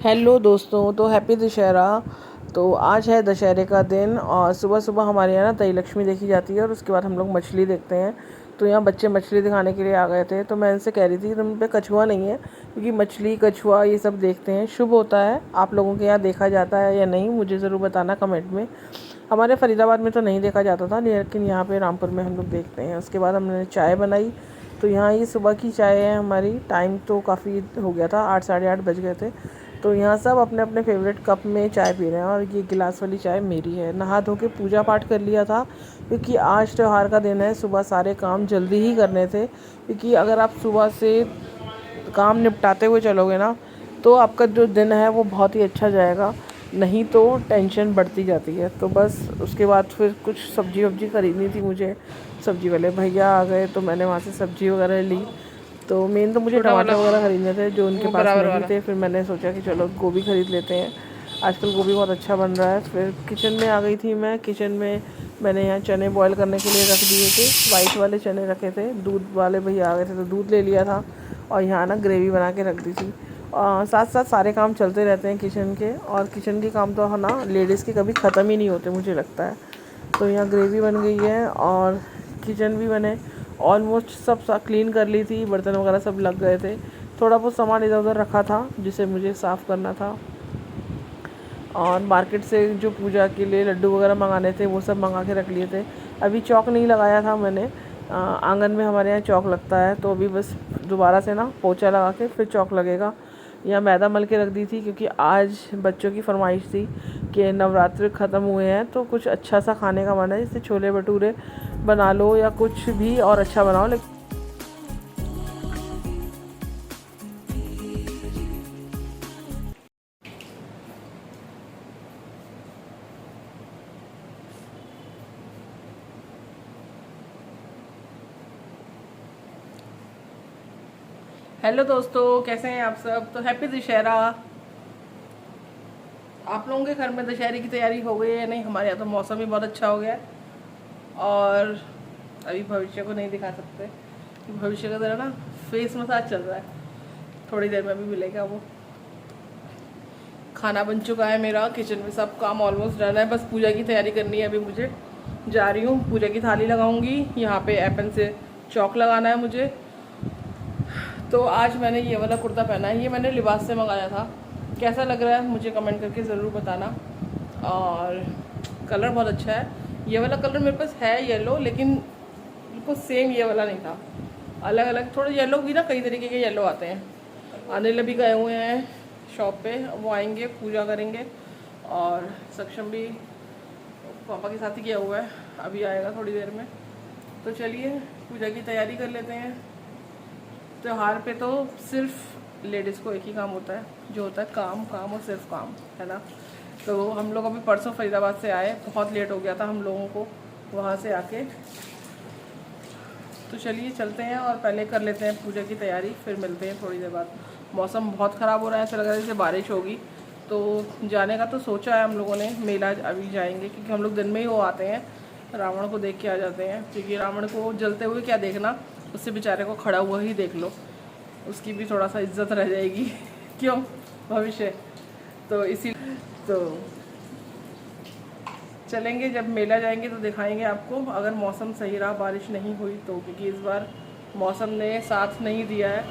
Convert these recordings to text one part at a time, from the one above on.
Hello दोस्तों, तो happy Dussehra. तो आज है दशहरे का दिन और सुबह सुबह हमारे यहाँ ना दही लक्ष्मी देखी जाती है और उसके बाद हम लोग मछली देखते हैं। तो यहाँ बच्चे मछली दिखाने के लिए आ गए थे, तो मैं इनसे कह रही थी तुम पे कछुआ नहीं है, क्योंकि मछली कछुआ ये सब देखते हैं, शुभ होता है। आप लोगों के यहाँ देखा जाता है या नहीं मुझे ज़रूर बताना कमेंट में। हमारे फरीदाबाद में तो नहीं देखा जाता था, लेकिन यहाँ पे रामपुर में हम लोग देखते हैं। उसके बाद हमने चाय बनाई। तो यहाँ ये सुबह की चाय है हमारी। टाइम तो काफ़ी हो गया था, 8 साढ़े 8 बज गए थे। तो यहाँ सब अपने अपने फेवरेट कप में चाय पी रहे हैं और ये गिलास वाली चाय मेरी है। नहा धो के पूजा पाठ कर लिया था, क्योंकि आज त्यौहार का दिन है। सुबह सारे काम जल्दी ही करने थे, क्योंकि अगर आप सुबह से काम निपटाते हुए चलोगे ना, तो आपका जो दिन है वो बहुत ही अच्छा जाएगा, नहीं तो टेंशन बढ़ती जाती है। तो बस उसके बाद फिर कुछ सब्जी वब्जी खरीदनी थी मुझे। सब्जी वाले भैया आ गए तो मैंने वहाँ से सब्जी वगैरह ली। तो मेन तो मुझे टमाटर वगैरह ख़रीदने थे जो उनके पास नहीं थे। फिर मैंने सोचा कि चलो गोभी ख़रीद लेते हैं, आजकल गोभी बहुत अच्छा बन रहा है। फिर किचन में आ गई थी मैं। किचन में मैंने यहाँ चने बॉईल करने के लिए रख दिए थे, वाइट वाले चने रखे थे। दूध वाले भैया आ गए थे तो दूध ले लिया था और यहाँ ना ग्रेवी बना के रख दी थी। साथ साथ सारे काम चलते रहते हैं किचन के, और किचन के काम तो है ना लेडीज़ के कभी ख़त्म ही नहीं होते मुझे लगता है। तो यहाँ ग्रेवी बन गई है और किचन भी मैंने ऑलमोस्ट सब क्लीन कर ली थी। बर्तन वगैरह सब लग गए थे। थोड़ा बहुत सामान इधर उधर रखा था जिसे मुझे साफ़ करना था। और मार्केट से जो पूजा के लिए लड्डू वगैरह मंगाने थे वो सब मंगा के रख लिए थे। अभी चौक नहीं लगाया था मैंने। आंगन में हमारे यहाँ चौक लगता है, तो अभी बस दोबारा से ना पोछा लगा के फिर चौक लगेगा। यहाँ मैदा मल के रख दी थी, क्योंकि आज बच्चों की फरमाइश थी कि नवरात्र ख़त्म हुए हैं तो कुछ अच्छा सा खाने का मन है, जैसे छोले भटूरे बना लो या कुछ भी और अच्छा बनाओ। लेकिन हेलो दोस्तों, कैसे हैं आप सब। तो हैप्पी दशहरा। आप लोगों के घर में दशहरे की तैयारी हो गई है या नहीं। हमारे यहाँ तो मौसम भी बहुत अच्छा हो गया है और अभी भविष्य को नहीं दिखा सकते, भविष्य का जरा ना फेस मसाज चल रहा है, थोड़ी देर में भी मिलेगा वो। खाना बन चुका है मेरा, किचन में सब काम ऑलमोस्ट डन है, बस पूजा की तैयारी करनी है। अभी मुझे जा रही हूँ, पूजा की थाली लगाऊंगी। यहाँ पे एपन से चौक लगाना है मुझे। तो आज मैंने ये वाला कुर्ता पहना है, ये मैंने लिबास से मंगाया था। कैसा लग रहा है मुझे कमेंट करके ज़रूर बताना। और कलर बहुत अच्छा है। ये वाला कलर मेरे पास है येलो, लेकिन बिल्कुल सेम ये वाला नहीं था, अलग अलग थोड़े येलो भी ना, कई तरीके के येलो आते हैं। अनिल भी गए हुए हैं शॉप पे, वो आएंगे, पूजा करेंगे। और सक्षम भी पापा के साथ ही किया हुआ है, अभी आएगा थोड़ी देर में। तो चलिए पूजा की तैयारी कर लेते हैं। त्यौहार पे तो सिर्फ लेडीज़ को एक ही काम होता है, जो होता है काम काम और सिर्फ काम, है ना। तो हम लोग अभी परसों फरीदाबाद से आए, बहुत लेट हो गया था हम लोगों को वहाँ से आके। तो चलिए चलते हैं और पहले कर लेते हैं पूजा की तैयारी, फिर मिलते हैं थोड़ी देर बाद। मौसम बहुत ख़राब हो रहा है, ऐसा लग रहा है जैसे बारिश होगी। तो जाने का तो सोचा है हम लोगों ने, मेला अभी जाएंगे, क्योंकि हम लोग दिन में ही वो आते हैं, रावण को देख के आ जाते हैं। क्योंकि रावण को जलते हुए क्या देखना, उससे बेचारे को खड़ा हुआ ही देख लो, उसकी भी थोड़ा सा इज्जत रह जाएगी क्यों, भविष्य। तो इसी तो चलेंगे, जब मेला जाएंगे तो दिखाएंगे आपको, अगर मौसम सही रहा, बारिश नहीं हुई तो। क्योंकि इस बार मौसम ने साथ नहीं दिया है,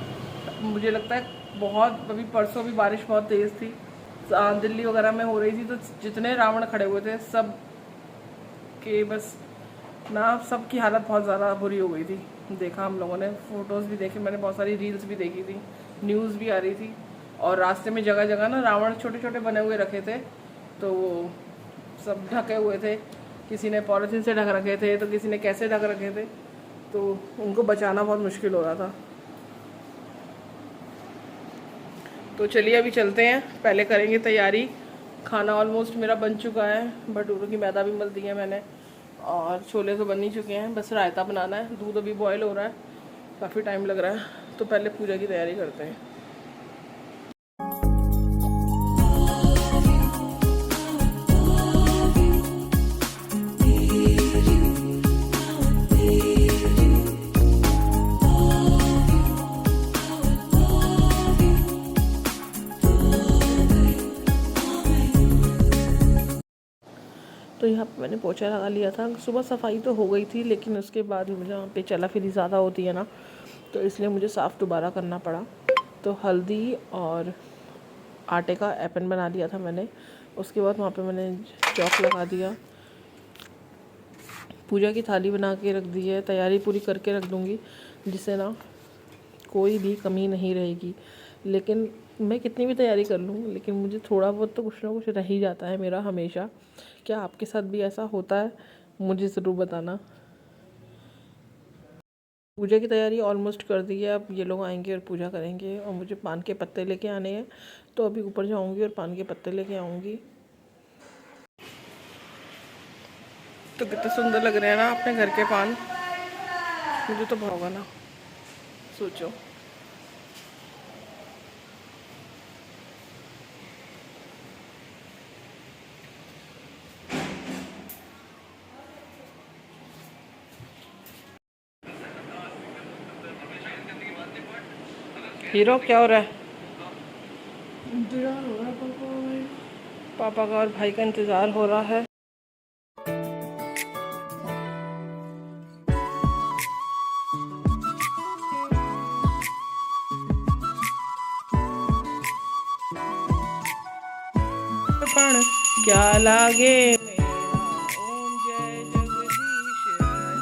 मुझे लगता है बहुत। अभी परसों भी बारिश बहुत तेज़ थी, दिल्ली वगैरह में हो रही थी। तो जितने रावण खड़े हुए थे सब के बस ना, सबकी हालत बहुत ज़्यादा बुरी हो गई थी। देखा हम लोगों ने, फ़ोटोज़ भी देखे मैंने, बहुत सारी रील्स भी देखी थी, न्यूज़ भी आ रही थी। और रास्ते में जगह जगह ना रावण छोटे छोटे बने हुए रखे थे, तो वो सब ढके हुए थे। किसी ने पॉलीथीन से ढक रखे थे, तो किसी ने कैसे ढक रखे थे, तो उनको बचाना बहुत मुश्किल हो रहा था। तो चलिए अभी चलते हैं, पहले करेंगे तैयारी। खाना ऑलमोस्ट मेरा बन चुका है, भटूरों की मैदा भी मल दी है मैंने, और छोले तो बन ही चुके हैं, बस रायता बनाना है। दूध अभी बॉयल हो रहा है, काफ़ी टाइम लग रहा है। तो पहले पूजा की तैयारी करते हैं। तो यहाँ पे मैंने पोछा लगा लिया था। सुबह सफाई तो हो गई थी, लेकिन उसके बाद मुझे यहाँ पे चला फिरी ज़्यादा होती है ना, तो इसलिए मुझे साफ़ दोबारा करना पड़ा। तो हल्दी और आटे का एपन बना लिया था मैंने। उसके बाद वहाँ पे मैंने चौक लगा दिया, पूजा की थाली बना के रख दी है। तैयारी पूरी करके रख दूँगी, जिससे ना कोई भी कमी नहीं रहेगी। लेकिन मैं कितनी भी तैयारी कर लूँ, लेकिन मुझे थोड़ा बहुत तो कुछ ना कुछ रह ही जाता है मेरा हमेशा। क्या आपके साथ भी ऐसा होता है? मुझे ज़रूर बताना। पूजा की तैयारी ऑलमोस्ट कर दी है। अब ये लोग आएंगे और पूजा करेंगे, और मुझे पान के पत्ते लेके आने हैं, तो अभी ऊपर जाऊंगी और पान के पत्ते लेके आऊँगी। तो कितने सुंदर लग रहे हैं ना अपने घर के पान। मुझे तो भाव ना, सोचो। हीरो क्या हो रहा है? इंतजार हो रहा है पापा का, और भाई का इंतजार हो रहा है। पण क्या लागे मेरा, ओम जय जगदीश हरे।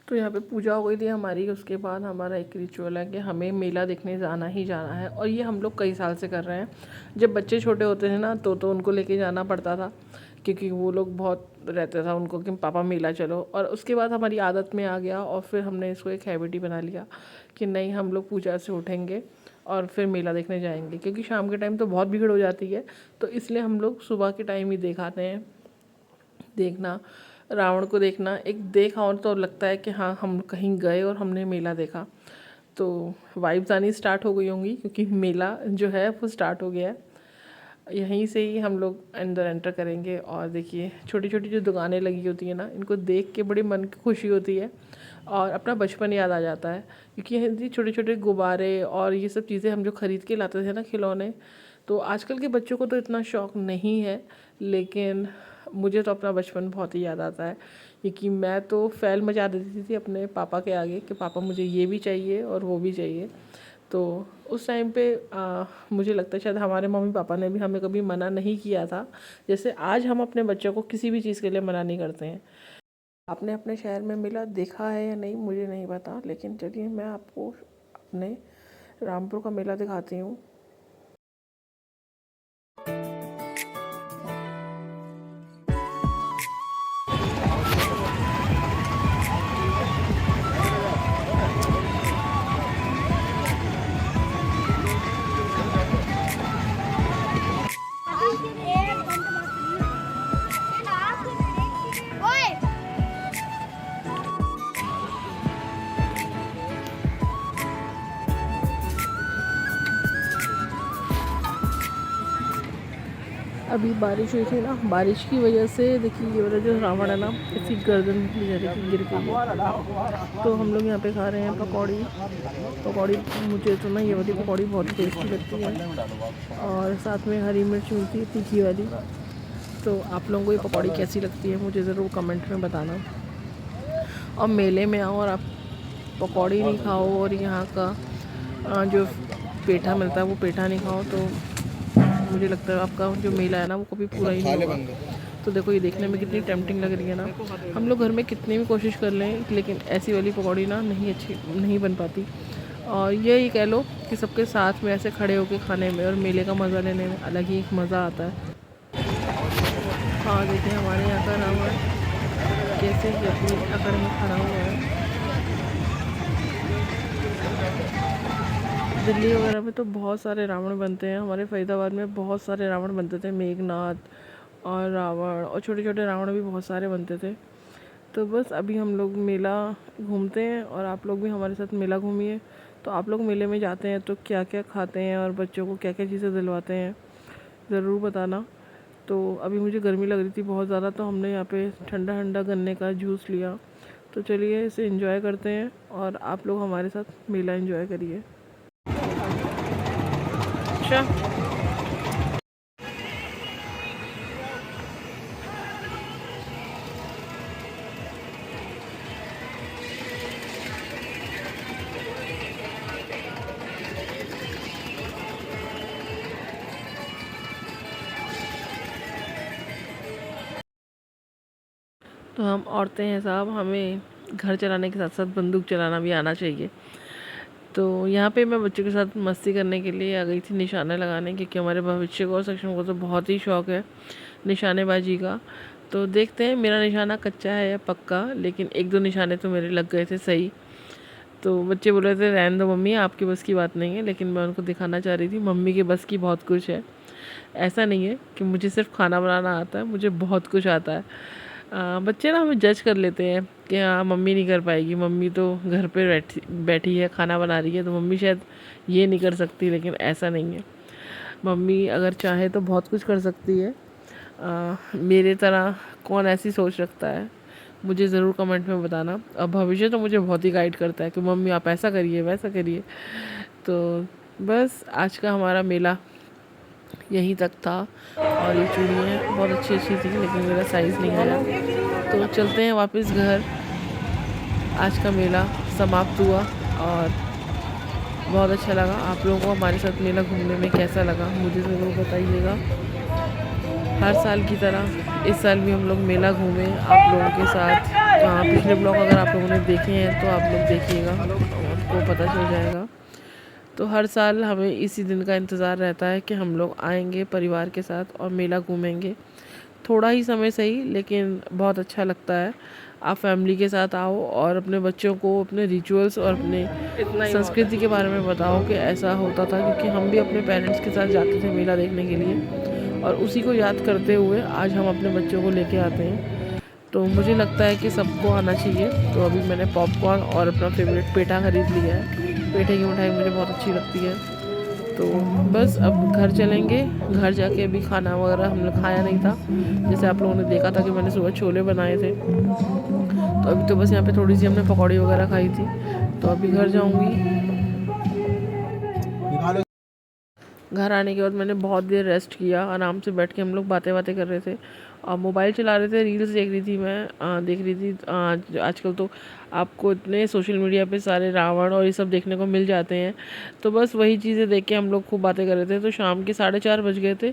तो यहाँ पे पूजा हो गई थी हमारी। उसके बाद हमारा एक रिचुअल है कि हमें मेला देखने जाना ही जाना है, और ये हम लोग कई साल से कर रहे हैं। जब बच्चे छोटे होते थे ना, तो उनको लेके जाना पड़ता था, क्योंकि वो लोग बहुत रहता था उनको कि पापा मेला चलो। और उसके बाद हमारी आदत में आ गया, और फिर हमने इसको एक हैबिट ही बना लिया कि नहीं, हम लोग पूजा से उठेंगे और फिर मेला देखने जाएंगे, क्योंकि शाम के टाइम तो बहुत भीड़ हो जाती है। तो इसलिए हम लोग सुबह के टाइम ही देख आते हैं। देखना, रावण को देखना एक देखा, और तो लगता है कि हाँ, हम कहीं गए और हमने मेला देखा। तो वाइब्स आनी स्टार्ट हो गई होंगी, क्योंकि मेला जो है वो स्टार्ट हो गया है। यहीं से ही हम लोग अंदर एंटर करेंगे, और देखिए छोटी छोटी जो दुकानें लगी होती हैं ना, इनको देख के बड़ी मन की खुशी होती है, और अपना बचपन याद आ जाता है। क्योंकि ये छोटे छोटे गुब्बारे और ये सब चीज़ें हम जो ख़रीद के लाते थे ना, खिलौने, तो आजकल के बच्चों को तो इतना शौक़ नहीं है, लेकिन मुझे तो अपना बचपन बहुत ही याद आता है। क्योंकि मैं तो फैल मचा देती थी अपने पापा के आगे कि पापा मुझे ये भी चाहिए और वो भी चाहिए। तो उस टाइम पे मुझे लगता है शायद हमारे मम्मी पापा ने भी हमें कभी मना नहीं किया था, जैसे आज हम अपने बच्चों को किसी भी चीज़ के लिए मना नहीं करते हैं। आपने अपने शहर में मेला देखा है या नहीं मुझे नहीं पता, लेकिन चलिए मैं आपको अपने रामपुर का मेला दिखाती हूँ। अभी बारिश हुई थी ना, बारिश की वजह से देखिए ये वाला जो रावण है ना, इसकी गर्दन बेचारे की गिर गई है। तो हम लोग यहाँ पे खा रहे हैं पकौड़ी। पकौड़ी मुझे तो ना ये वाली पकौड़ी बहुत टेस्टी लगती है, और साथ में हरी मिर्च मिलती है तीखी वाली। तो आप लोगों को ये पकौड़ी कैसी लगती है मुझे ज़रूर कमेंट में बताना। और मेले में आओ और आप पकौड़ी नहीं खाओ, और यहाँ का जो पेठा मिलता है वो पेठा नहीं खाओ, तो मुझे लगता है आपका जो मेला है ना वो कभी पूरा ही नहीं होगा। तो देखो ये देखने में कितनी टेम्पटिंग लग रही है ना। हम लोग घर में कितनी भी कोशिश कर लें, लेकिन ऐसी वाली पकौड़ी ना नहीं अच्छी नहीं बन पाती। और यही कह लो कि सबके साथ में ऐसे खड़े होकर खाने में और मेले का मज़ा लेने में अलग ही एक मज़ा आता है। हाँ देखिए हमारे यहाँ का रावण कैसे अपनी अकड़ में खड़ा हुआ है। दिल्ली वगैरह में तो बहुत सारे रावण बनते हैं, हमारे फरीदाबाद में बहुत सारे रावण बनते थे, मेघनाथ और रावण, और छोटे छोटे रावण भी बहुत सारे बनते थे। तो बस अभी हम लोग मेला घूमते हैं, और आप लोग भी हमारे साथ मेला घूमिए। तो आप लोग मेले में जाते हैं तो क्या क्या खाते हैं और बच्चों को क्या क्या चीज़ें दिलवाते हैं, ज़रूर बताना। तो अभी मुझे गर्मी लग रही थी बहुत ज़्यादा, तो हमने यहाँ पे ठंडा ठंडा गन्ने का जूस लिया। तो चलिए इसे एंजॉय करते हैं और आप लोग हमारे साथ मेला एंजॉय करिए। अच्छा, तो हम औरतें हैं साहब, हमें घर चलाने के साथ साथ बंदूक चलाना भी आना चाहिए। तो यहाँ पे मैं बच्चों के साथ मस्ती करने के लिए आ गई थी निशाने लगाने, क्योंकि हमारे भविष्य को और सक्षम को तो बहुत ही शौक़ है निशानेबाजी का। तो देखते हैं मेरा निशाना कच्चा है या पक्का, लेकिन एक दो निशाने तो मेरे लग गए थे सही। तो बच्चे बोल रहे थे रहने दो मम्मी, आपकी बस की बात नहीं है, लेकिन मैं उनको दिखाना चाह रही थी मम्मी के बस की बहुत कुछ है। ऐसा नहीं है कि मुझे सिर्फ खाना बनाना आता है, मुझे बहुत कुछ आता है। बच्चे ना हमें जज कर लेते हैं कि हाँ मम्मी नहीं कर पाएगी, मम्मी तो घर पे बैठी बैठी है खाना बना रही है, तो मम्मी शायद ये नहीं कर सकती, लेकिन ऐसा नहीं है। मम्मी अगर चाहे तो बहुत कुछ कर सकती है। मेरे तरह कौन ऐसी सोच रखता है, मुझे ज़रूर कमेंट में बताना। अब भविष्य तो मुझे बहुत ही गाइड करता है कि मम्मी आप ऐसा करिए वैसा करिए। तो बस आज का हमारा मेला यहीं तक था। और ये चूड़ियाँ बहुत अच्छी अच्छी थी, लेकिन मेरा साइज़ नहीं आया। तो चलते हैं वापस घर। आज का मेला समाप्त हुआ और बहुत अच्छा लगा। आप लोगों को हमारे साथ मेला घूमने में कैसा लगा मुझे ज़रूर बताइएगा। हर साल की तरह इस साल भी हम लोग मेला घूमे आप लोगों के साथ। पिछले ब्लॉग अगर आप लोगों ने देखे हैं तो आप लोग देखिएगा, आपको पता चल जाएगा। तो हर साल हमें इसी दिन का इंतज़ार रहता है कि हम लोग आएंगे परिवार के साथ और मेला घूमेंगे। थोड़ा ही समय सही, लेकिन बहुत अच्छा लगता है। आप फैमिली के साथ आओ और अपने बच्चों को अपने रिचुअल्स और अपने संस्कृति के बारे में बताओ कि ऐसा होता था, क्योंकि हम भी अपने पेरेंट्स के साथ जाते थे मेला देखने के लिए, और उसी को याद करते हुए आज हम अपने बच्चों को लेके आते हैं। तो मुझे लगता है कि सबको आना चाहिए। तो अभी मैंने पॉपकॉर्न और अपना फेवरेट पेठा ख़रीद लिया है। पेठे की मिठाई मुझे बहुत अच्छी लगती है। तो बस अब घर चलेंगे। घर जाके अभी खाना वगैरह हमने खाया नहीं था, जैसे आप लोगों ने देखा था कि मैंने सुबह छोले बनाए थे। तो अभी तो बस यहाँ पे थोड़ी सी हमने पकौड़ी वगैरह खाई थी। तो अभी घर जाऊँगी। घर आने के बाद मैंने बहुत देर रेस्ट किया, आराम से बैठ के हम लोग बातें बातें कर रहे थे और मोबाइल चला रहे थे, रील्स देख रही थी मैं। देख रही थी आजकल तो आपको इतने सोशल मीडिया पे सारे रावण और ये सब देखने को मिल जाते हैं। तो बस वही चीज़ें देख के हम लोग खूब बातें कर रहे थे। तो शाम के 4:30 बज गए थे।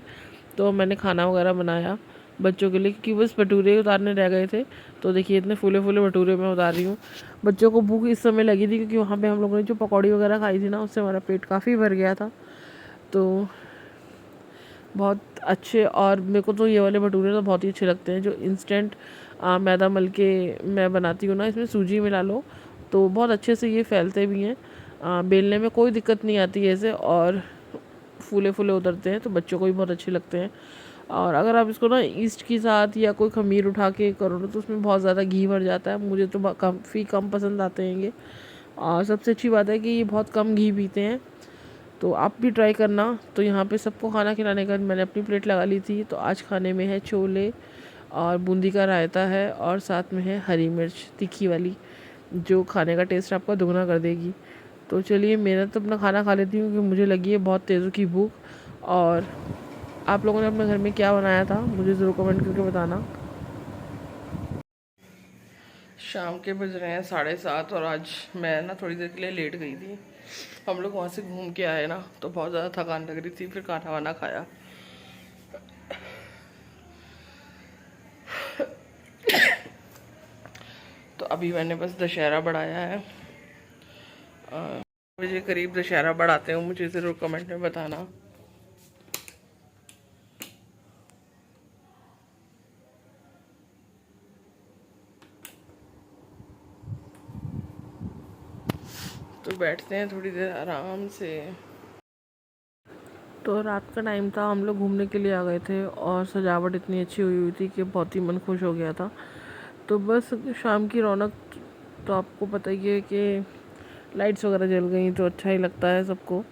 तो मैंने खाना वगैरह बनाया बच्चों के लिए, क्योंकि बस भटूरे उतारने रह गए थे। तो देखिए इतने फूले फूले भटूरे मैं उतार रही हूँ। बच्चों को भूख इस समय लगी थी, क्योंकि वहाँ पे हम लोगों ने जो पकौड़ी वगैरह खाई थी ना, उससे हमारा पेट काफ़ी भर गया था। तो बहुत अच्छे, और मेरे को तो ये वाले भटूरे तो बहुत ही अच्छे लगते हैं जो इंस्टेंट मैदा मल के मैं बनाती हूँ ना। इसमें सूजी मिला लो तो बहुत अच्छे से ये फैलते भी हैं। बेलने में कोई दिक्कत नहीं आती ऐसे, और फूले फूले उतरते हैं, तो बच्चों को भी बहुत अच्छे लगते हैं। और अगर आप इसको ना ईस्ट के साथ या कोई खमीर उठा के करो ना, तो उसमें बहुत ज़्यादा घी भर जाता है। मुझे तो काफ़ी कम पसंद आते हैं ये। और सबसे अच्छी बात है कि ये बहुत कम घी पीते हैं, तो आप भी ट्राई करना। तो यहाँ पे सबको खाना खिलाने के बाद मैंने अपनी प्लेट लगा ली थी। तो आज खाने में है छोले और बूंदी का रायता है, और साथ में है हरी मिर्च तीखी वाली, जो खाने का टेस्ट आपका दुगना कर देगी। तो चलिए मेरा तो अपना खाना खा लेती हूँ, क्योंकि मुझे लगी है बहुत तेज़ों की भूख। और आप लोगों ने अपने घर में क्या बनाया था मुझे ज़रूर कमेंट करके बताना। शाम के बज रहे हैं 7:30, और आज मैं ना थोड़ी देर के लिए लेट गई थी। हम लोग वहाँ से घूम के आए ना, तो बहुत ज़्यादा थकान लग रही थी। फिर खाना वाना खाया। तो अभी मैंने बस दशहरा बढ़ाया है। मुझे करीब दशहरा बढ़ाते हो मुझे ज़रूर कमेंट में बताना। तो बैठते हैं थोड़ी देर आराम से। तो रात का टाइम था, हम लोग घूमने के लिए आ गए थे, और सजावट इतनी अच्छी हुई हुई थी कि बहुत ही मन खुश हो गया था। तो बस शाम की रौनक तो आपको पता ही है कि लाइट्स वगैरह जल गई तो अच्छा ही लगता है सबको।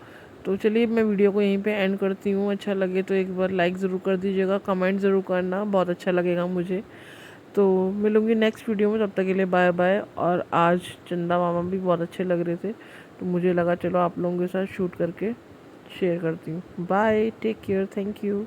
तो चलिए मैं वीडियो को यहीं पे एंड करती हूँ। अच्छा लगे तो एक बार लाइक ज़रूर कर दीजिएगा, कमेंट ज़रूर करना, बहुत अच्छा लगेगा मुझे। तो मिलूँगी नेक्स्ट वीडियो में, तब तक के लिए बाय बाय। और आज चंदा मामा भी बहुत अच्छे लग रहे थे, तो मुझे लगा चलो आप लोगों के साथ शूट करके शेयर करती हूँ। Bye, take care, thank you.